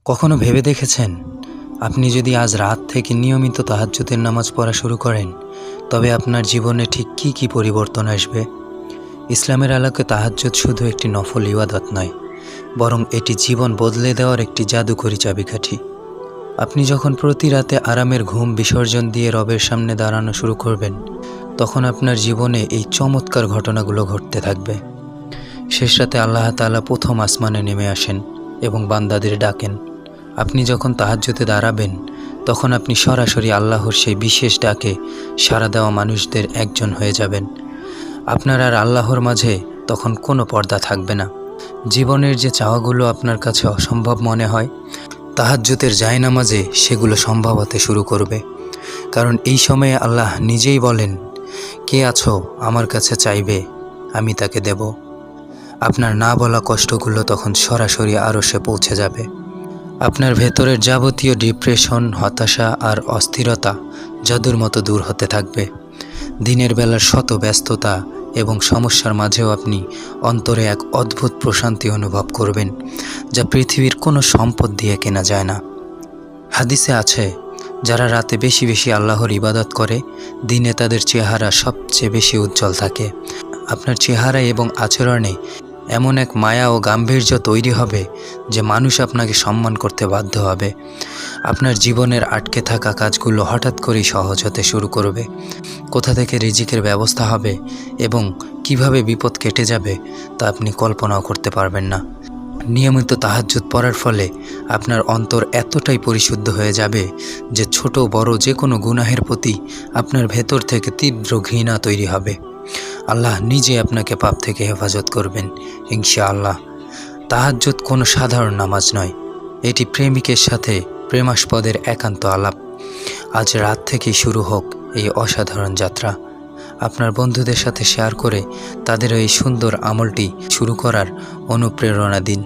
কখনো ভেবে দেখেছেন, আপনি যদি আজ রাত থেকে নিয়মিত তাহাজ্জুদের নামাজ পড়া শুরু করেন, তবে আপনার জীবনে ঠিক কী কী পরিবর্তন আসবে? ইসলামের আলোকে তাহাজ্জুদ শুধু একটি নফল ইবাদত নয়, বরং এটি জীবন বদলে দেওয়ার একটি জাদুকরী চাবিকাঠি। আপনি যখন প্রতি রাতে আরামের ঘুম বিসর্জন দিয়ে রবের সামনে দাঁড়ানো শুরু করবেন, তখন আপনার জীবনে এই চমৎকার ঘটনাগুলো ঘটতে থাকবে। শেষ রাতে আল্লাহ তাআলা প্রথম আসমানে নেমে আসেন এবং বান্দাদের ডাকেন। আপনি যখন তাহাজ্জুদে দাঁড়াবেন, তখন আপনি সরাসরি আল্লাহর সেই বিশেষ ডাকে সাড়া দেওয়া মানুষদের একজন হয়ে যাবেন। আপনার আর আল্লাহর মাঝে তখন কোনো পর্দা থাকবে না। জীবনের যে চাওয়াগুলো আপনার কাছে অসম্ভব মনে হয়, তাহাজ্জুদের জায়নামাজে সেগুলো সম্ভব হতে শুরু করবে। কারণ এই সময়ে আল্লাহ নিজেই বলেন, কে আছো আমার কাছে চাইবে, আমি তাকে দেব। আপনার না বলা কষ্টগুলো তখন সরাসরি আরশে পৌঁছে যাবে। আপনার ভেতরের যাবতীয় ডিপ্রেশন, হতাশা আর অস্থিরতা জাদুর মতো দূর হতে থাকবে। দিনের বেলার শত ব্যস্ততা এবং সমস্যার মাঝেও আপনি অন্তরে এক অদ্ভুত প্রশান্তি অনুভব করবেন, যা পৃথিবীর কোনো সম্পদ দিয়ে কেনা যায় না। হাদিসে আছে, যারা রাতে বেশি বেশি আল্লাহর ইবাদত করে, দিনে তাদের চেহারা সবচেয়ে বেশি উজ্জ্বল থাকে। আপনার চেহারা এবং আচরণে এমন এক মায়া ও গাম্ভীর্য তৈরি হবে যে মানুষ আপনাকে সম্মান করতে বাধ্য হবে। আপনার জীবনের আটকে থাকা কাজগুলো হঠাৎ করেই সহজ হতে শুরু করবে। কোথা থেকে রিজিকের ব্যবস্থা হবে এবং কিভাবে বিপদ কেটে যাবে তা আপনি কল্পনাও করতে পারবেন না। নিয়মিত তাহাজ্জুদ পড়ার ফলে আপনার অন্তর এতটাই পরিশুদ্ধ হয়ে যাবে যে ছোট বড় যে কোনো গুনাহের প্রতি আপনার ভেতর থেকে তীব্র ঘৃণা তৈরি হবে। আল্লাহ নিজে আপনাকে পাপ থেকে হেফাজত করবেন ইনশাআল্লাহ। তাহাজ্জুদ কোনো সাধারণ নামাজ নয়, এটি প্রেমিকের সাথে প্রেমাস্পদের একান্ত আলাপ। আজ রাত থেকেই শুরু হোক এই অসাধারণ যাত্রা। আপনার বন্ধুদের সাথে শেয়ার করে তাদের এই সুন্দর আমলটি শুরু করার অনুপ্রেরণা দিন।